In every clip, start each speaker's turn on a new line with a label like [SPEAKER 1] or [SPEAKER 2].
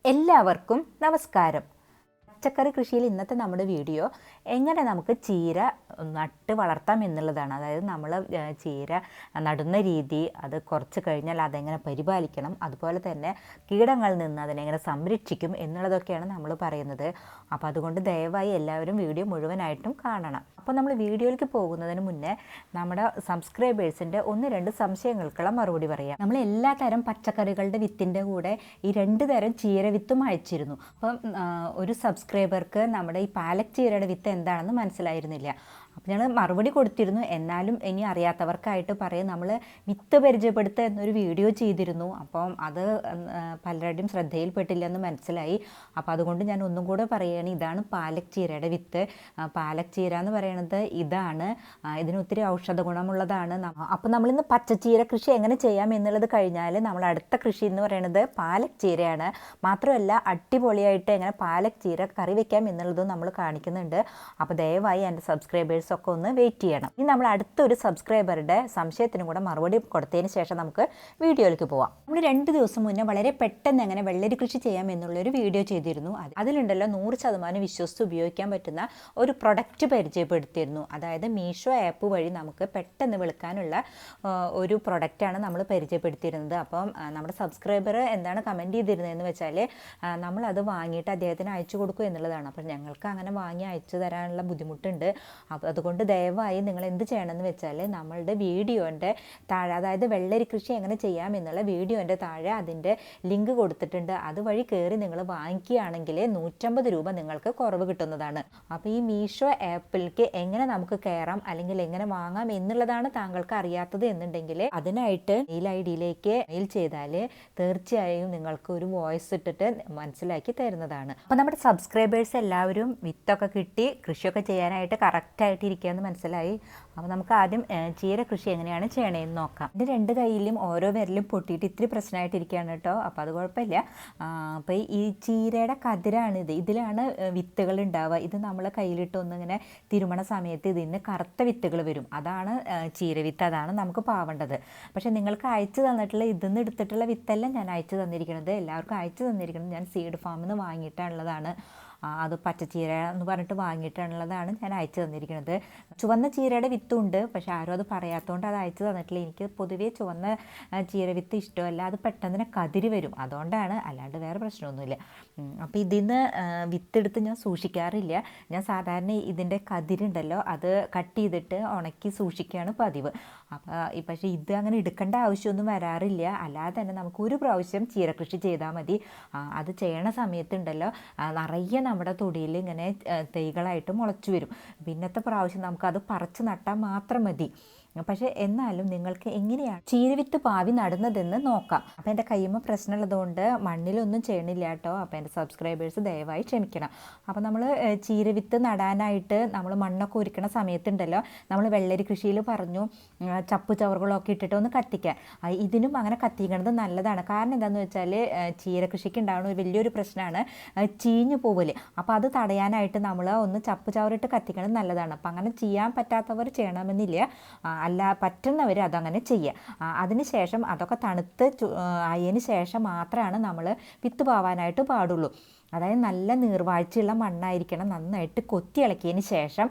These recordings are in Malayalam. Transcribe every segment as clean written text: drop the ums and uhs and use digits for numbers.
[SPEAKER 1] എല്ലാവർക്കും നമസ്കാരം. പച്ചക്കറി കൃഷിയിൽ ഇന്നത്തെ നമ്മുടെ വീഡിയോ എങ്ങനെ നമുക്ക് ചീര നട്ട് വളർത്താം എന്നുള്ളതാണ്. അതായത് നമ്മൾ ചീര നടുന്ന രീതി, അത് കുറച്ച് കഴിഞ്ഞാൽ അതെങ്ങനെ പരിപാലിക്കണം, അതുപോലെ തന്നെ കീടങ്ങളിൽ നിന്ന് അതിനെങ്ങനെ സംരക്ഷിക്കും എന്നുള്ളതൊക്കെയാണ് നമ്മൾ പറയുന്നത്. അപ്പോൾ അതുകൊണ്ട് ദയവായി എല്ലാവരും വീഡിയോ മുഴുവനായിട്ടും കാണണം. അപ്പോൾ നമ്മൾ വീഡിയോയിലേക്ക് പോകുന്നതിന് മുന്നേ നമ്മുടെ സബ്സ്ക്രൈബേഴ്സിൻ്റെ 1-2 സംശയങ്ങൾക്കുള്ള മറുപടി പറയാം. നമ്മൾ എല്ലാ തരം പച്ചക്കറികളുടെ വിത്തിൻ്റെ കൂടെ ഈ 2 തരം ചീര വിത്തും അയച്ചിരുന്നു. അപ്പം ഒരു സബ്സ്ക്രൈബർക്ക് നമ്മുടെ ഈ പാലക് ചീരയുടെ വിത്ത് എന്താണെന്ന് മനസ്സിലായിരുന്നില്ല. അപ്പോൾ ഞങ്ങൾ മറുപടി കൊടുത്തിരുന്നു. എന്നാലും ഇനി അറിയാത്തവർക്കായിട്ട് പറയും, നമ്മൾ വിത്ത് പരിചയപ്പെടുത്തുക എന്നൊരു വീഡിയോ ചെയ്തിരുന്നു. അപ്പം അത് പലരുടെയും ശ്രദ്ധയിൽപ്പെട്ടില്ലെന്ന് മനസ്സിലായി. അപ്പോൾ അതുകൊണ്ട് ഞാൻ ഒന്നും കൂടെ പറയുകയാണ്, ഇതാണ് പാലക് ചീരയുടെ വിത്ത്. പാലക് ചീര എന്ന് പറയുന്നത് ഇതാണ്. ഇതിന് ഒത്തിരി ഔഷധ ഗുണമുള്ളതാണ്. അപ്പോൾ നമ്മളിന്ന് പച്ചച്ചീര കൃഷി എങ്ങനെ ചെയ്യാം എന്നുള്ളത് കഴിഞ്ഞാൽ നമ്മൾ അടുത്ത കൃഷി എന്ന് പറയുന്നത് പാലക് ചീരയാണ്. മാത്രമല്ല അടിപൊളിയായിട്ട് എങ്ങനെ പാലക് ചീര കറി വയ്ക്കാം എന്നുള്ളതും നമ്മൾ കാണിക്കുന്നുണ്ട്. അപ്പോൾ ദയവായി എൻ്റെ സബ്സ്ക്രൈബേഴ്സ് ഒക്കെ ഒന്ന് വെയിറ്റ് ചെയ്യണം. ഇനി നമ്മൾ അടുത്തൊരു സബ്സ്ക്രൈബറുടെ സംശയത്തിനും കൂടെ മറുപടി കൊടുത്തതിന് ശേഷം നമുക്ക് വീഡിയോയിലേക്ക് പോവാം. നമ്മൾ 2 ദിവസം മുന്നേ വളരെ പെട്ടെന്ന് എങ്ങനെ വെള്ളരി കൃഷി ചെയ്യാം എന്നുള്ളൊരു വീഡിയോ ചെയ്തിരുന്നു. അതിലുണ്ടല്ലോ 100% വിശ്വസിച്ച് ഉപയോഗിക്കാൻ പറ്റുന്ന ഒരു പ്രൊഡക്റ്റ് പരിചയപ്പെടുത്തിയിരുന്നു. അതായത് മീഷോ ആപ്പ് വഴി നമുക്ക് പെട്ടെന്ന് വിളിക്കാനുള്ള ഒരു പ്രൊഡക്റ്റാണ് നമ്മൾ പരിചയപ്പെടുത്തിയിരുന്നത്. അപ്പം നമ്മുടെ സബ്സ്ക്രൈബർ എന്താണ് കമൻറ്റ് ചെയ്തിരുന്നതെന്ന് വെച്ചാൽ നമ്മളത് വാങ്ങിയിട്ട് അദ്ദേഹത്തിന് അയച്ചു കൊടുക്കും എന്നുള്ളതാണ്. അപ്പോൾ ഞങ്ങൾക്ക് അങ്ങനെ വാങ്ങി അയച്ചു തരാനുള്ള ബുദ്ധിമുട്ടുണ്ട്. അപ്പോൾ അതുകൊണ്ട് ദയവായി നിങ്ങൾ എന്ത് ചെയ്യണമെന്ന് വെച്ചാൽ നമ്മളുടെ വീഡിയോൻ്റെ താഴെ, അതായത് വെള്ളരി കൃഷി എങ്ങനെ ചെയ്യാം എന്നുള്ള വീഡിയോൻ്റെ താഴെ അതിൻ്റെ ലിങ്ക് കൊടുത്തിട്ടുണ്ട്. അതുവഴി കയറി നിങ്ങൾ വാങ്ങിക്കുകയാണെങ്കിൽ 150 രൂപ നിങ്ങൾക്ക് കുറവ് കിട്ടുന്നതാണ്. അപ്പോൾ ഈ മീഷോ ആപ്പിലേക്ക് എങ്ങനെ നമുക്ക് കയറാം അല്ലെങ്കിൽ എങ്ങനെ വാങ്ങാം എന്നുള്ളതാണ് താങ്കൾക്ക് അറിയാത്തത് എന്നുണ്ടെങ്കിൽ അതിനായിട്ട് മെയിൽ ID-യിലേക്ക് മെയിൽ ചെയ്താൽ തീർച്ചയായും നിങ്ങൾക്ക് ഒരു വോയിസ് ഇട്ടിട്ട് മനസ്സിലാക്കി തരുന്നതാണ്. അപ്പോൾ നമ്മുടെ സബ്സ്ക്രൈബേഴ്സ് എല്ലാവരും വിത്തൊക്കെ കിട്ടി കൃഷിയൊക്കെ ചെയ്യാനായിട്ട് കറക്റ്റായിട്ട് ഇരിക്കുകയെന്ന് മനസ്സിലായി. അപ്പോൾ നമുക്ക് ആദ്യം ചീര കൃഷി എങ്ങനെയാണ് ചെയ്യണതെന്ന് നോക്കാം. എൻ്റെ 2 കൈയിലും ഓരോ വിരലും പൊട്ടിയിട്ട് ഇത്തിരി പ്രശ്നമായിട്ടിരിക്കുകയാണ് കേട്ടോ. അപ്പോൾ അത് കുഴപ്പമില്ല. അപ്പോൾ ഈ ചീരയുടെ കതിരാണിത്, ഇതിലാണ് വിത്തുകൾ ഉണ്ടാവുക. ഇത് നമ്മൾ കയ്യിലിട്ട് ഒന്നിങ്ങനെ തിരുമണ സമയത്ത് ഇതിന് കറുത്ത വിത്തുകൾ വരും. അതാണ് ചീര വിത്ത്, അതാണ് നമുക്ക് പാവേണ്ടത്. പക്ഷേ നിങ്ങൾക്ക് അയച്ചു തന്നിട്ടുള്ള ഇതിന്ന് എടുത്തിട്ടുള്ള വിത്തെല്ലാം ഞാൻ അയച്ചു തന്നിരിക്കുന്നത്, എല്ലാവർക്കും അയച്ചു തന്നിരിക്കുന്നത് ഞാൻ സീഡ് ഫാമിൽ നിന്ന് വാങ്ങിയിട്ടുള്ളതാണ്. അത് പച്ചച്ചീര എന്ന് പറഞ്ഞിട്ട് വാങ്ങിയിട്ടുള്ളതാണ് ഞാൻ അയച്ചു തന്നിരിക്കുന്നത്. ചുവന്ന ചീരയുടെ വിത്തുണ്ട്, പക്ഷെ ആരും അത് പറയാത്തതുകൊണ്ട് അത് അയച്ചു തന്നിട്ടില്ല. എനിക്ക് പൊതുവേ ചുവന്ന ചീര വിത്ത് ഇഷ്ടമല്ല, അത് പെട്ടെന്ന് കതിരി വരും, അതുകൊണ്ടാണ്, അല്ലാണ്ട് വേറെ പ്രശ്നമൊന്നുമില്ല. അപ്പോൾ ഇതിന്ന് വിത്തെടുത്ത് ഞാൻ സൂക്ഷിക്കാറില്ല. ഞാൻ സാധാരണ ഇതിൻ്റെ കതിരുണ്ടല്ലോ അത് കട്ട് ചെയ്തിട്ട് ഉണക്കി സൂക്ഷിക്കുകയാണ് പതിവ്. അപ്പോൾ പക്ഷേ ഇത് അങ്ങനെ എടുക്കേണ്ട ആവശ്യമൊന്നും വരാറില്ല. അല്ലാതെ തന്നെ നമുക്ക് ഒരു പ്രാവശ്യം ചീര കൃഷി ചെയ്താൽ മതി. അത് ചെയ്യണ സമയത്തുണ്ടല്ലോ നിറയെ നമ്മുടെ തൊടിയിൽ ഇങ്ങനെ തൈകളായിട്ട് മുളച്ചു വരും. പിന്നത്തെ പ്രാവശ്യം നമുക്കത് പറിച്ച് നട്ടാൽ മാത്രം മതി. പക്ഷേ എന്നാലും നിങ്ങൾക്ക് എങ്ങനെയാണ് ചീരവിത്ത് പാവി നടുന്നതെന്ന് നോക്കാം. അപ്പോൾ എൻ്റെ കയ്യുമ്മ പ്രശ്നമുള്ളതുകൊണ്ട് മണ്ണിലൊന്നും ചെയ്യണില്ല കേട്ടോ. അപ്പോൾ എൻ്റെ സബ്സ്ക്രൈബേഴ്സ് ദയവായി ക്ഷമിക്കണം. അപ്പോൾ നമ്മൾ ചീരവിത്ത് നടാനായിട്ട് നമ്മൾ മണ്ണൊക്കെ ഒരുക്കണ സമയത്തുണ്ടല്ലോ, നമ്മൾ വെള്ളരി കൃഷിയിൽ പറഞ്ഞു ചപ്പ് ചവറുകളൊക്കെ ഇട്ടിട്ട് ഒന്ന് കത്തിക്കാൻ. ഇതിനും അങ്ങനെ കത്തിക്കണത് നല്ലതാണ്. കാരണം എന്താണെന്ന് വെച്ചാൽ ചീര കൃഷിക്ക് ഉണ്ടാകുന്ന ഒരു വലിയൊരു പ്രശ്നമാണ് ചീഞ്ഞു പോവല്. അപ്പോൾ അത് തടയാനായിട്ട് നമ്മൾ ഒന്ന് ചപ്പ് ചവറിട്ട് കത്തിക്കണത് നല്ലതാണ്. അപ്പോൾ അങ്ങനെ ചെയ്യാൻ പറ്റാത്തവർ ചെയ്യണമെന്നില്ല, അല്ല പറ്റുന്നവർ അതങ്ങനെ ചെയ്യുക. അതിന് ശേഷം അതൊക്കെ തണുത്ത് ആയതിന് ശേഷം മാത്രമാണ് നമ്മൾ വിത്ത് പാവാനായിട്ട് പാടുള്ളൂ. അതായത് നല്ല നീർവാഴ്ചയുള്ള മണ്ണായിരിക്കണം. നന്നായിട്ട് കൊത്തി ഇളക്കിയതിന് ശേഷം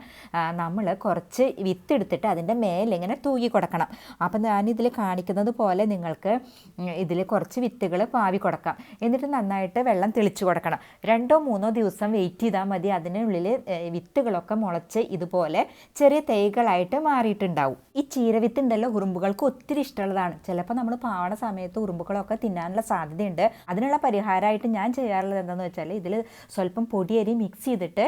[SPEAKER 1] നമ്മൾ കുറച്ച് വിത്തെടുത്തിട്ട് അതിൻ്റെ മേലെ ഇങ്ങനെ തൂക്കി കൊടുക്കണം. അപ്പം ഞാനിതിൽ കാണിക്കുന്നത് പോലെ നിങ്ങൾക്ക് ഇതിൽ കുറച്ച് വിത്തുകൾ പാവി കൊടുക്കാം. എന്നിട്ട് നന്നായിട്ട് വെള്ളം തെളിച്ചു കൊടുക്കണം. 2-3 ദിവസം വെയിറ്റ് ചെയ്താൽ മതി. അതിനുള്ളിൽ വിത്തുകളൊക്കെ മുളച്ച് ഇതുപോലെ ചെറിയ തൈകളായിട്ട് മാറിയിട്ടുണ്ടാവും. ഈ ചീരവിത്ത് ഉണ്ടല്ലോ ഉറുമ്പുകൾക്ക് ഒത്തിരി ഇഷ്ടമുള്ളതാണ്. ചിലപ്പോൾ നമ്മൾ പാവണ സമയത്ത് ഉറുമ്പുകളൊക്കെ തിന്നാനുള്ള സാധ്യതയുണ്ട്. അതിനുള്ള പരിഹാരമായിട്ട് ഞാൻ ചെയ്യാറുള്ളത് എന്താണെന്ന് വെച്ചാൽ ഇതിൽ സ്വല്പം പൊടിയരി മിക്സ് ചെയ്തിട്ട്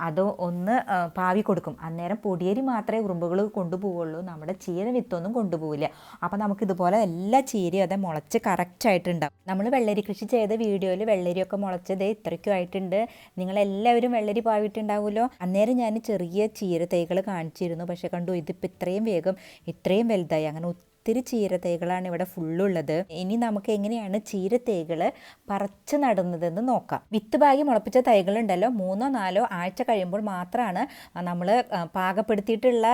[SPEAKER 1] അത് ഒന്ന് പാവി കൊടുക്കും. അന്നേരം പൊടിയരി മാത്രമേ ഉറുമ്പുകൾ കൊണ്ടുപോവുള്ളൂ, നമ്മുടെ ചീര വിത്തൊന്നും കൊണ്ടുപോകില്ല. അപ്പോൾ നമുക്കിതുപോലെ എല്ലാ ചീരയും അത് മുളച്ച് കറക്റ്റായിട്ടുണ്ടാവും. നമ്മൾ വെള്ളരി കൃഷി ചെയ്ത വീഡിയോയിൽ വെള്ളരിയൊക്കെ മുളച്ചത് ഇത്രയ്ക്കും ആയിട്ടുണ്ട്. നിങ്ങളെല്ലാവരും വെള്ളരി പാവിയിട്ടുണ്ടാവുമല്ലോ. അന്നേരം ഞാൻ ചെറിയ ചീര തൈകൾ കാണിച്ചിരുന്നു, പക്ഷേ കണ്ടു ഇതിപ്പോൾ ഇത്രയും വേഗം ഇത്രയും വലുതായി. അങ്ങനെ ഒത്തിരി ചീര തൈകളാണ് ഇവിടെ ഫുള്ളുള്ളത്. ഇനി നമുക്ക് എങ്ങനെയാണ് ചീര തൈകൾ പറിച്ച് നടുന്നതെന്ന് നോക്കാം. വിത്ത് പാകി മുളപ്പിച്ച തൈകളുണ്ടല്ലോ 3-4 ആഴ്ച കഴിയുമ്പോൾ മാത്രമാണ് നമ്മൾ പാകപ്പെടുത്തിയിട്ടുള്ള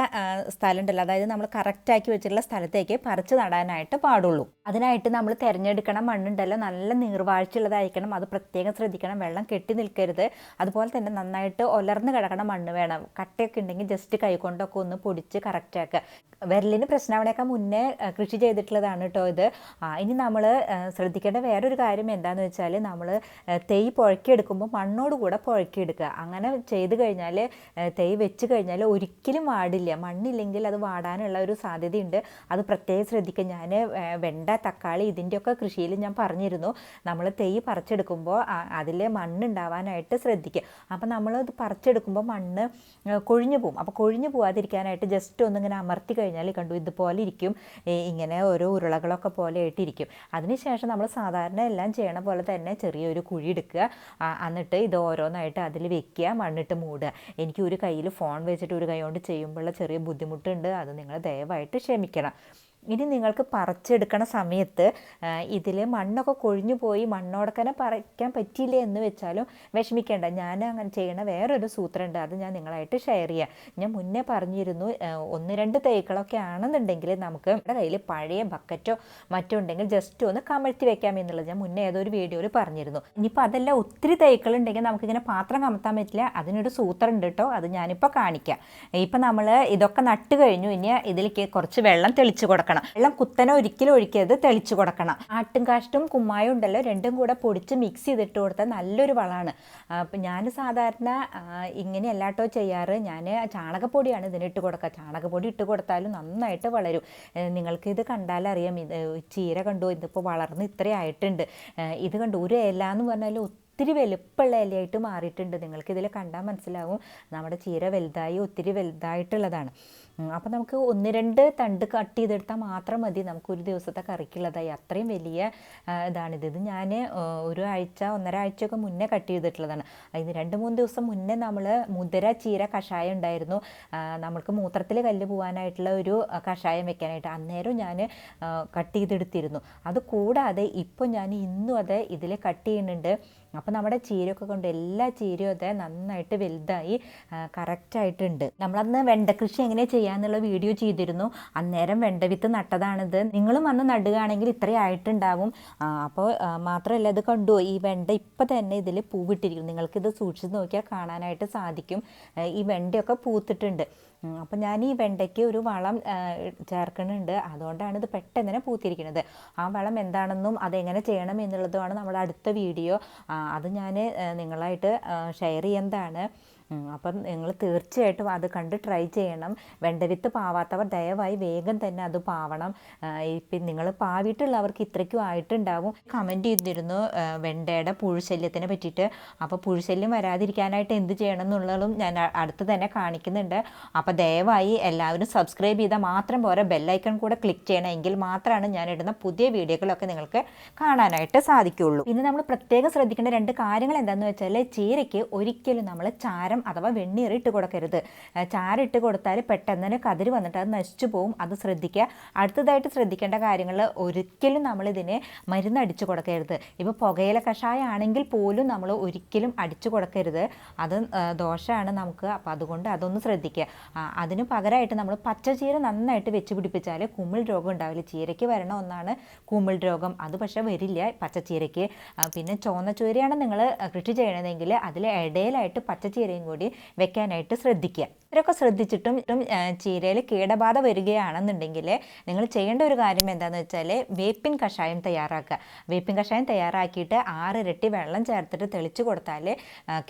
[SPEAKER 1] സ്ഥലം ഉണ്ടല്ലോ, അതായത് നമ്മൾ കറക്റ്റാക്കി വെച്ചിട്ടുള്ള സ്ഥലത്തേക്ക് പറിച്ച് നടാനായിട്ട് പാടുള്ളൂ. അതിനായിട്ട് നമ്മൾ തിരഞ്ഞെടുക്കണം മണ്ണുണ്ടല്ലോ നല്ല നീർവാഴ്ചയുള്ളതായിരിക്കണം. അത് പ്രത്യേകം ശ്രദ്ധിക്കണം. വെള്ളം കെട്ടി നിൽക്കരുത്. അതുപോലെ തന്നെ നന്നായിട്ട് ഒലർന്ന് കിടക്കണ മണ്ണ് വേണം. കട്ടയൊക്കെ ഉണ്ടെങ്കിൽ ജസ്റ്റ് കൈകൊണ്ടൊക്കെ ഒന്ന് പൊടിച്ച് കറക്റ്റാക്കുക. വിരലിന് പ്രശ്നമാവണേക്കാൾ മുന്നേ കൃഷി ചെയ്തിട്ടുള്ളതാണ് കേട്ടോ ഇത്. ഇനി നമ്മൾ ശ്രദ്ധിക്കേണ്ട വേറൊരു കാര്യം എന്താണെന്ന് വെച്ചാൽ നമ്മൾ തൈ പുഴക്കിയെടുക്കുമ്പോൾ മണ്ണോട് കൂടെ പുഴക്കിയെടുക്കുക. അങ്ങനെ ചെയ്ത് കഴിഞ്ഞാൽ തൈ വെച്ച് കഴിഞ്ഞാൽ ഒരിക്കലും വാടില്ല. മണ്ണില്ലെങ്കിൽ അത് വാടാനുള്ള ഒരു സാധ്യതയുണ്ട്. അത് പ്രത്യേകം ശ്രദ്ധിക്കുക. ഞാൻ വെണ്ട, തക്കാളി ഇതിൻ്റെയൊക്കെ കൃഷിയിൽ ഞാൻ പറഞ്ഞിരുന്നു, നമ്മൾ തൈ പറിച്ചെടുക്കുമ്പോൾ അതിൽ മണ്ണുണ്ടാവാനായിട്ട് ശ്രദ്ധിക്കുക. അപ്പോൾ നമ്മളത് പറിച്ചെടുക്കുമ്പോൾ മണ്ണ് കൊഴിഞ്ഞു പോകും. അപ്പോൾ കൊഴിഞ്ഞു പോകാതിരിക്കാനായിട്ട് ജസ്റ്റ് ഒന്നിങ്ങനെ അമർത്തി കഴിഞ്ഞാൽ കണ്ടു ഇതുപോലെ ഇരിക്കും. ഇങ്ങനെ ഓരോ ഉരുളകളൊക്കെ പോലെ ആയിട്ടിരിക്കും. അതിനുശേഷം നമ്മൾ സാധാരണ എല്ലാം ചെയ്യണ പോലെ തന്നെ ചെറിയൊരു കുഴി എടുക്കുക. എന്നിട്ട് ഇത് ഓരോന്നായിട്ട് അതിൽ വെക്കുക, മണ്ണിട്ട് മൂടുക. എനിക്ക് ഒരു കയ്യിൽ ഫോൺ വെച്ചിട്ട് ഒരു കൈ കൊണ്ട് ചെയ്യുമ്പോഴുള്ള ചെറിയ ബുദ്ധിമുട്ടുണ്ട്. അത് നിങ്ങൾ ദയവായിട്ട് ക്ഷമിക്കണം. ഇനി നിങ്ങൾക്ക് പറിച്ചെടുക്കണ സമയത്ത് ഇതിൽ മണ്ണൊക്കെ കൊഴിഞ്ഞു പോയി മണ്ണോടക്കനെ പറിക്കാൻ പറ്റിയില്ല എന്ന് വെച്ചാലും വിഷമിക്കേണ്ട. ഞാൻ അങ്ങനെ ചെയ്യണ വേറൊരു സൂത്രമുണ്ട്, അത് ഞാൻ നിങ്ങളായിട്ട് ഷെയർ ചെയ്യാം. ഞാൻ മുന്നേ പറഞ്ഞിരുന്നു 1-2 തൈകളൊക്കെ ആണെന്നുണ്ടെങ്കിൽ നമുക്ക് നമ്മുടെ കയ്യിൽ പഴയ ബക്കറ്റോ മറ്റോ ഉണ്ടെങ്കിൽ ജസ്റ്റ് ഒന്ന് കമഴ്ത്തി വെക്കാം എന്നുള്ളത് ഞാൻ മുന്നേ ഏതൊരു വീഡിയോയിൽ പറഞ്ഞിരുന്നു. ഇനിയിപ്പോൾ അതെല്ലാം ഒത്തിരി തൈകളുണ്ടെങ്കിൽ നമുക്കിങ്ങനെ പാത്രം കമത്താൻ പറ്റില്ല. അതിനൊരു സൂത്രം ഉണ്ട് കേട്ടോ, അത് ഞാനിപ്പോൾ കാണിക്കാം. ഇപ്പം നമ്മൾ ഇതൊക്കെ നട്ട് കഴിഞ്ഞു. ഇനി ഇതിലേക്ക് കുറച്ച് വെള്ളം തെളിച്ച് കൊടുക്കണം. വെള്ളം കുത്തനെ ഒരിക്കലും ഒഴിക്കരുത്, തെളിച്ചു കൊടുക്കണം. ആട്ടും കാഷ്ടും കുമ്മായും ഉണ്ടല്ലോ, രണ്ടും കൂടെ പൊടിച്ച് മിക്സ് ചെയ്തിട്ട് കൊടുത്താൽ നല്ലൊരു വളമാണ്. അപ്പം ഞാൻ സാധാരണ ഇങ്ങനെയല്ല കേട്ടോ ചെയ്യാറ്. ഞാൻ ചാണകപ്പൊടിയാണ് ഇതിനിട്ട് കൊടുക്കുക. ചാണകപ്പൊടി ഇട്ട് കൊടുത്താലും നന്നായിട്ട് വളരും. നിങ്ങൾക്കിത് കണ്ടാലറിയാം. ചീര കണ്ടു, ഇതിപ്പോൾ വളർന്ന് ഇത്രയായിട്ടുണ്ട്. ഇത് കണ്ടു, ഒരു ഇല എന്ന് പറഞ്ഞാൽ ഒത്തിരി വലുപ്പമുള്ള ഇലയായിട്ട് മാറിയിട്ടുണ്ട്. നിങ്ങൾക്കിതിൽ കണ്ടാൽ മനസ്സിലാവും നമ്മുടെ ചീര വലുതായി ഒത്തിരി വലുതായിട്ടുള്ളതാണ്. അപ്പോൾ നമുക്ക് 1-2 തണ്ട് കട്ട് ചെയ്തെടുത്താൽ മാത്രം മതി നമുക്കൊരു ദിവസത്തെ കറിക്കുള്ളതായി. അത്രയും വലിയ ഇതാണിത്. ഇത് ഞാൻ 1 ആഴ്ച 1.5 ആഴ്ചയൊക്കെ മുന്നേ കട്ട് ചെയ്തിട്ടുള്ളതാണ്. അതിന് 2-3 ദിവസം മുന്നേ നമ്മൾ മുതിര ചീര കഷായം ഉണ്ടായിരുന്നു. നമ്മൾക്ക് മൂത്രത്തിൽ കല്ല് പോകാനായിട്ടുള്ള ഒരു കഷായം വെക്കാനായിട്ട് അന്നേരം ഞാൻ കട്ട് ചെയ്തെടുത്തിരുന്നു. അത് കൂടാതെ ഇപ്പോൾ ഞാൻ ഇന്നും അത് ഇതിൽ കട്ട് ചെയ്യുന്നുണ്ട്. അപ്പോൾ നമ്മുടെ ചീരയൊക്കെ കൊണ്ട് എല്ലാ ചീരയും അത് നന്നായിട്ട് വലുതായി കറക്റ്റായിട്ടുണ്ട്. നമ്മളന്ന് വെണ്ട കൃഷി എങ്ങനെ ചെയ്യാന്നുള്ള വീഡിയോ ചെയ്തിരുന്നു. അന്നേരം വെണ്ട വിത്ത് നട്ടതാണിത്. നിങ്ങളും അന്ന് നടുകയാണെങ്കിൽ ഇത്രയായിട്ടുണ്ടാവും. അപ്പോൾ മാത്രമല്ല ഇത് കണ്ടു, ഈ വെണ്ട ഇപ്പം തന്നെ ഇതിൽ പൂവിട്ടിരിക്കും. നിങ്ങൾക്കിത് സൂക്ഷിച്ച് നോക്കിയാൽ കാണാനായിട്ട് സാധിക്കും. ഈ വെണ്ടയൊക്കെ പൂത്തിട്ടുണ്ട്. അപ്പം ഞാൻ ഈ വെണ്ടയ്ക്ക് ഒരു വളം ചേർക്കുന്നുണ്ട്. അതുകൊണ്ടാണ് ഇത് പെട്ടെന്ന് തന്നെ പൂത്തിരിക്കുന്നത്. ആ വളം എന്താണെന്നും അതെങ്ങനെ ചെയ്യണം എന്നുള്ളതുമാണ് നമ്മുടെ അടുത്ത വീഡിയോ. അത് ഞാൻ നിങ്ങളായിട്ട് ഷെയർ ചെയ്യുന്നതാണ്. അപ്പം നിങ്ങൾ തീർച്ചയായിട്ടും അത് കണ്ട് ട്രൈ ചെയ്യണം. വെണ്ടവിത്ത് പാവാത്തവർ ദയവായി വേഗം തന്നെ അത് പാവണം. ഇപ്പം നിങ്ങൾ പാവിയിട്ടുള്ളവർക്ക് ഇത്രയ്ക്കും ആയിട്ടുണ്ടാവും. കമൻറ്റ് ചെയ്തിരുന്നു വെണ്ടയുടെ പുഴുശല്യത്തിനെ പറ്റിയിട്ട്. അപ്പോൾ പുഴുശല്യം വരാതിരിക്കാനായിട്ട് എന്ത് ചെയ്യണം എന്നുള്ളതും ഞാൻ അടുത്ത് തന്നെ കാണിക്കുന്നുണ്ട്. അപ്പോൾ ദയവായി എല്ലാവരും സബ്സ്ക്രൈബ് ചെയ്താൽ മാത്രം പോരാ, ബെല്ലൈക്കൺ കൂടെ ക്ലിക്ക് ചെയ്യണം. എങ്കിൽ മാത്രമാണ് ഞാൻ ഇടുന്ന പുതിയ വീഡിയോകളൊക്കെ നിങ്ങൾക്ക് കാണാനായിട്ട് സാധിക്കുകയുള്ളൂ. പിന്നെ നമ്മൾ പ്രത്യേകം ശ്രദ്ധിക്കേണ്ട 2 കാര്യങ്ങൾ എന്താണെന്ന് വെച്ചാൽ, ചീരയ്ക്ക് ഒരിക്കലും നമ്മൾ ചാരം അഥവാ വെണ്ണീർ ഇട്ട് കൊടുക്കരുത്. ചാരിട്ട് കൊടുത്താൽ പെട്ടെന്ന് തന്നെ കതിര് വന്നിട്ട് അത് നശിച്ചു പോകും. അത് ശ്രദ്ധിക്കുക. അടുത്തതായിട്ട് ശ്രദ്ധിക്കേണ്ട കാര്യങ്ങൾ, ഒരിക്കലും നമ്മളിതിനെ മരുന്ന് അടിച്ചു കൊടുക്കരുത്. ഇപ്പോൾ പുകയില കഷായം ആണെങ്കിൽ പോലും നമ്മൾ ഒരിക്കലും അടിച്ചു കൊടുക്കരുത്. അത് ദോഷമാണ് നമുക്ക്. അപ്പോൾ അതുകൊണ്ട് അതൊന്ന് ശ്രദ്ധിക്കുക. അതിന് പകരമായിട്ട് നമ്മൾ പച്ചച്ചീര നന്നായിട്ട് വെച്ച് പിടിപ്പിച്ചാൽ കുമിൾ രോഗം ഉണ്ടാവില്ല. ചീരയ്ക്ക് വരണ ഒന്നാണ് കുമിൾ രോഗം. അത് പക്ഷേ വരില്ല പച്ചച്ചീരയ്ക്ക്. പിന്നെ ചുവന്ന ചീരയാണ് നിങ്ങൾ കൃഷി ചെയ്യണതെങ്കിൽ അതിൽ ഇടയിലായിട്ട് പച്ചച്ചീരയും കൂടി വെക്കാനായിട്ട് ശ്രദ്ധിക്കുക. ഇവരൊക്കെ ശ്രദ്ധിച്ചിട്ടും ചീരയിൽ കീടബാധ വരികയാണെന്നുണ്ടെങ്കിൽ നിങ്ങൾ ചെയ്യേണ്ട ഒരു കാര്യം എന്താണെന്ന് വെച്ചാൽ വേപ്പിൻ കഷായം തയ്യാറാക്കുക. വേപ്പിൻ കഷായം തയ്യാറാക്കിയിട്ട് 6 ഇരട്ടി വെള്ളം ചേർത്തിട്ട് തെളിച്ച് കൊടുത്താൽ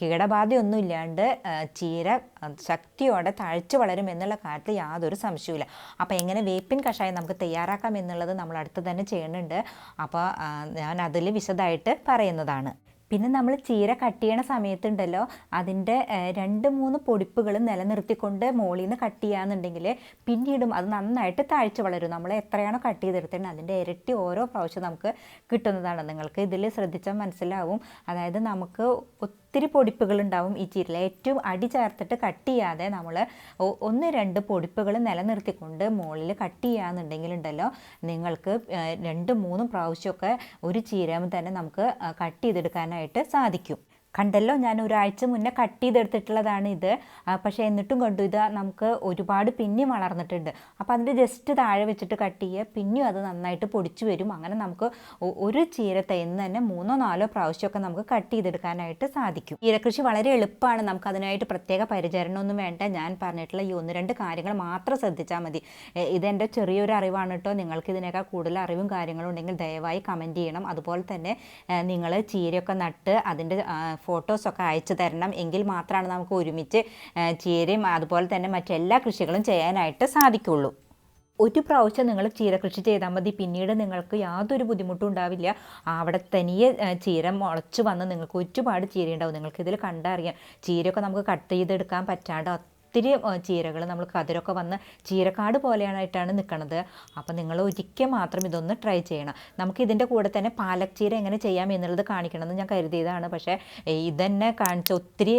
[SPEAKER 1] കീടബാധയൊന്നും ഇല്ലാണ്ട് ചീര ശക്തിയോടെ തഴച്ചു വളരും എന്നുള്ള കാര്യത്തിൽ യാതൊരു സംശയവുമില്ല. അപ്പോൾ എങ്ങനെ വേപ്പിൻ കഷായം നമുക്ക് തയ്യാറാക്കാം എന്നുള്ളത് നമ്മൾ അടുത്ത് തന്നെ ചെയ്യുന്നുണ്ട്. അപ്പോൾ ഞാൻ അതിൽ വിശദമായിട്ട് പറയുന്നതാണ്. പിന്നെ നമ്മൾ ചീര കട്ട് ചെയ്യണ സമയത്തുണ്ടല്ലോ, അതിൻ്റെ 2-3 പൊടിപ്പുകൾ നിലനിർത്തിക്കൊണ്ട് മുകളിൽ നിന്ന് കട്ട് ചെയ്യാന്നുണ്ടെങ്കിൽ പിന്നീടും അത് നന്നായിട്ട് താഴ്ച വളരും. നമ്മൾ എത്രയാണോ കട്ട് ചെയ്തെടുത്തിട്ടുണ്ട് അതിൻ്റെ ഇരട്ടി ഓരോ പ്രാവശ്യം നമുക്ക് കിട്ടുന്നതാണ്. നിങ്ങൾക്ക് ഇതിൽ ശ്രദ്ധിച്ചാൽ മനസ്സിലാവും. അതായത് നമുക്ക് ഒത്തിരി ഒത്തിരി പൊടിപ്പുകളുണ്ടാവും ഈ ചീരയിൽ. ഏറ്റവും അടി ചേർത്തിട്ട് കട്ട് ചെയ്യാതെ നമ്മൾ 1-2 പൊടിപ്പുകൾ നിലനിർത്തിക്കൊണ്ട് മുകളിൽ കട്ട് ചെയ്യാന്നുണ്ടെങ്കിലുണ്ടല്ലോ നിങ്ങൾക്ക് 2-3 പ്രാവശ്യമൊക്കെ ഒരു ചീരയിൽ തന്നെ നമുക്ക് കട്ട് ചെയ്തെടുക്കാനായിട്ട് സാധിക്കും. കണ്ടല്ലോ, ഞാൻ ഒരാഴ്ച മുന്നേ കട്ട് ചെയ്തെടുത്തിട്ടുള്ളതാണ് ഇത്. പക്ഷേ എന്നിട്ടും കണ്ടു ഇത് നമുക്ക് ഒരുപാട് പിന്നെയും വളർന്നിട്ടുണ്ട്. അപ്പോൾ അതിൻ്റെ ജസ്റ്റ് താഴെ വെച്ചിട്ട് കട്ട് ചെയ്യുക, പിന്നെയും അത് നന്നായിട്ട് പൊടിച്ചു വരും. അങ്ങനെ നമുക്ക് ഒരു ചീര തൈന്ന് തന്നെ 3-4 പ്രാവശ്യമൊക്കെ നമുക്ക് കട്ട് ചെയ്തെടുക്കാനായിട്ട് സാധിക്കും. ചീരകൃഷി വളരെ എളുപ്പമാണ്. നമുക്ക് അതിനായിട്ട് പ്രത്യേക പരിചരണമൊന്നും വേണ്ട. ഞാൻ പറഞ്ഞിട്ടുള്ള ഈ 1-2 കാര്യങ്ങൾ മാത്രം ശ്രദ്ധിച്ചാൽ മതി. ഇതെൻ്റെ ചെറിയൊരു അറിവാണ് കേട്ടോ. നിങ്ങൾക്ക് ഇതിനേക്കാൾ കൂടുതൽ അറിവും കാര്യങ്ങളും ഉണ്ടെങ്കിൽ ദയവായി കമൻറ്റ് ചെയ്യണം. അതുപോലെ തന്നെ നിങ്ങൾ ചീരയൊക്കെ നട്ട് അതിൻ്റെ ഫോട്ടോസൊക്കെ അയച്ചു തരണം. എങ്കിൽ മാത്രമാണ് നമുക്ക് ഒരുമിച്ച് ചീരയും അതുപോലെ തന്നെ മറ്റെല്ലാ കൃഷികളും ചെയ്യാനായിട്ട് സാധിക്കുള്ളൂ. ഒരു പ്രാവശ്യം നിങ്ങൾ ചീര കൃഷി ചെയ്താൽ മതി. പിന്നീട് നിങ്ങൾക്ക് യാതൊരു ബുദ്ധിമുട്ടും ഉണ്ടാവില്ല. അവിടെ തനിയെ ചീര മുളച്ച് വന്ന് നിങ്ങൾക്ക് ഒരുപാട് ചീര ഉണ്ടാവും. നിങ്ങൾക്കിതിൽ കണ്ടറിയാം. ചീരയൊക്കെ നമുക്ക് കട്ട് ചെയ്തെടുക്കാൻ പറ്റാണ്ട് ഒത്തിരി ചീരകൾ നമ്മൾ കതിരൊക്കെ വന്ന് ചീരക്കാട് പോലെയായിട്ടാണ് നിൽക്കുന്നത്. അപ്പോൾ നിങ്ങൾ ഒരിക്കൽ മാത്രം ഇതൊന്ന് ട്രൈ ചെയ്യണം. നമുക്ക് ഇതിൻ്റെ കൂടെ തന്നെ പാലക് ചീര എങ്ങനെ ചെയ്യാം എന്നുള്ളത് കാണിക്കണമെന്ന് ഞാൻ കരുതിയതാണ്. പക്ഷേ ഇതന്നെ കാണിച്ച ഒത്തിരി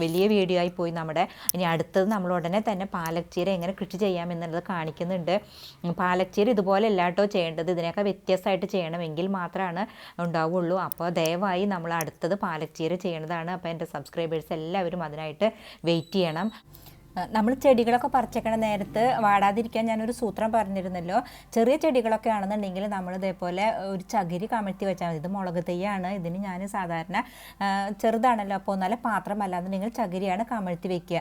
[SPEAKER 1] വലിയ വീഡിയോ ആയി പോയി നമ്മുടെ. ഇനി അടുത്തത് നമ്മൾ ഉടനെ തന്നെ പാലക് ചീര എങ്ങനെ കൃഷി ചെയ്യാം എന്നുള്ളത് കാണിക്കുന്നുണ്ട്. പാലക് ചീര ഇതുപോലെ അല്ലാട്ടോ ചെയ്യേണ്ടത്, ഇതിനൊക്കെ വ്യത്യസ്തമായിട്ട് ചെയ്യണമെങ്കിൽ മാത്രമാണ് ഉണ്ടാവുള്ളൂ. അപ്പോൾ ദയവായി നമ്മൾ അടുത്തത് പാലക് ചീര ചെയ്യേണ്ടതാണ്. അപ്പോൾ എൻ്റെ സബ്സ്ക്രൈബേഴ്സ് എല്ലാവരും അതിനായിട്ട് വെയിറ്റ് ചെയ്യണം. നമ്മൾ ചെടികളൊക്കെ പറിച്ചേക്കണ നേരത്ത് വാടാതിരിക്കാൻ ഞാനൊരു സൂത്രം പറഞ്ഞിരുന്നല്ലോ. ചെറിയ ചെടികളൊക്കെ ആണെന്നുണ്ടെങ്കിൽ നമ്മൾ ഇതേപോലെ ഒരു ചകിരി കമഴ്ത്തി വെച്ചാൽ മതി. ഇത് മുളക് തൈയാണ്. ഇതിന് ഞാൻ സാധാരണ ചെറുതാണല്ലോ, അപ്പോൾ നല്ല പാത്രം അല്ലാന്നുണ്ടെങ്കിൽ ചകിരിയാണ് കമഴ്ത്തി വെക്കുക.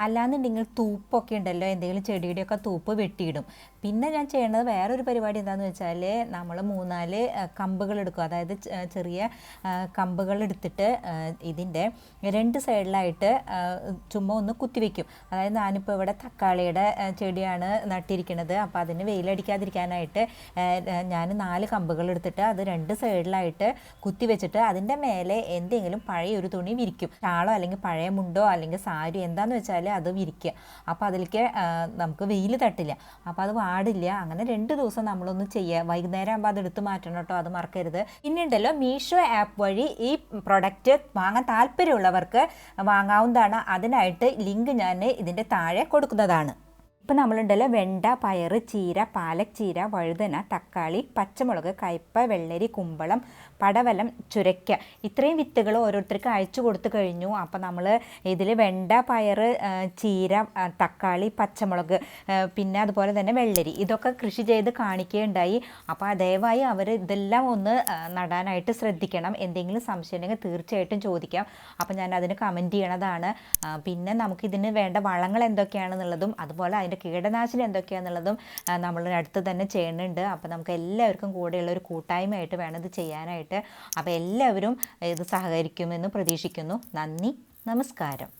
[SPEAKER 1] അല്ലാന്നുണ്ടെങ്കിൽ തൂപ്പൊക്കെ ഉണ്ടല്ലോ, എന്തെങ്കിലും ചെടിയുടെയൊക്കെ തൂപ്പ് വെട്ടിയിടും. പിന്നെ ഞാൻ ചെയ്യേണ്ടത് വേറൊരു പരിപാടി എന്താണെന്ന് വെച്ചാൽ നമ്മൾ 3-4 കമ്പുകൾ എടുക്കും. അതായത് ചെറിയ കമ്പുകൾ എടുത്തിട്ട് ഇതിൻ്റെ 2 സൈഡിലായിട്ട് ചുമ്മാ ഒന്ന് കുത്തിവെക്കും. അതായത് ഞാനിപ്പോൾ ഇവിടെ തക്കാളിയുടെ ചെടിയാണ് നട്ടിരിക്കുന്നത്. അപ്പോൾ അതിന് വെയിലടിക്കാതിരിക്കാനായിട്ട് ഞാൻ 4 കമ്പുകൾ എടുത്തിട്ട് അത് 2 സൈഡിലായിട്ട് കുത്തി വെച്ചിട്ട് അതിൻ്റെ മേലെ എന്തെങ്കിലും പഴയ ഒരു തുണി വിരിക്കും. ഷാളോ അല്ലെങ്കിൽ പഴയ മുണ്ടോ അല്ലെങ്കിൽ സാരി എന്താണെന്ന് വെച്ചാൽ അത് വിരിക്കുക. അപ്പോൾ അതിലേക്ക് നമുക്ക് വെയിൽ തട്ടില്ല, അപ്പോൾ അത് വാടില്ല. അങ്ങനെ 2 ദിവസം നമ്മളൊന്ന് ചെയ്യുക. വൈകുന്നേരം ആകുമ്പോൾ അത് എടുത്ത് മാറ്റണം കേട്ടോ, അത് മറക്കരുത്. പിന്നെ ഉണ്ടല്ലോ, മീഷോ ആപ്പ് വഴി ഈ പ്രൊഡക്റ്റ് വാങ്ങാൻ താല്പര്യമുള്ളവർക്ക് വാങ്ങാവുന്നതാണ്. അതിനായിട്ട് ലിങ്ക് ഞാൻ ഇതിൻ്റെ താഴെ കൊടുക്കുന്നതാണ്. ഇപ്പം നമ്മളുണ്ടല്ലോ വെണ്ട, പയർ, ചീര, പാലക് ചീര, വഴുതന, തക്കാളി, പച്ചമുളക്, കയ്പ, വെള്ളരി, കുമ്പളം, പടവലം, ചുരയ്ക്ക, ഇത്രയും വിത്തുകൾ ഓരോരുത്തർക്ക് അയച്ചു കൊടുത്തു കഴിഞ്ഞു. അപ്പോൾ നമ്മൾ ഇതിൽ വെണ്ട, പയർ, ചീര, തക്കാളി, പച്ചമുളക്, പിന്നെ അതുപോലെ തന്നെ വെള്ളരി, ഇതൊക്കെ കൃഷി ചെയ്ത് കാണിക്കുകയുണ്ടായി. അപ്പോൾ ദയവായി അവർ ഇതെല്ലാം ഒന്ന് നടാനായിട്ട് ശ്രദ്ധിക്കണം. എന്തെങ്കിലും സംശയം ഉണ്ടെങ്കിൽ തീർച്ചയായിട്ടും ചോദിക്കാം. അപ്പോൾ ഞാൻ അതിന് കമൻറ്റ് ചെയ്യണതാണ്. പിന്നെ നമുക്കിതിന് വേണ്ട വളങ്ങൾ എന്തൊക്കെയാണെന്നുള്ളതും അതുപോലെ അതിൻ്റെ കീടനാശിനി എന്തൊക്കെയാണെന്നുള്ളതും നമ്മൾ അടുത്ത് തന്നെ ചെയ്യുന്നുണ്ട്. അപ്പോൾ നമുക്ക് എല്ലാവർക്കും കൂടെയുള്ള ഒരു കൂട്ടായ്മയായിട്ട് വേണം ഇത് ചെയ്യാനായിട്ട്. അപ്പോൾ എല്ലാവരും ഇത് സഹകരിക്കുമെന്ന് പ്രതീക്ഷിക്കുന്നു. നന്ദി, നമസ്കാരം.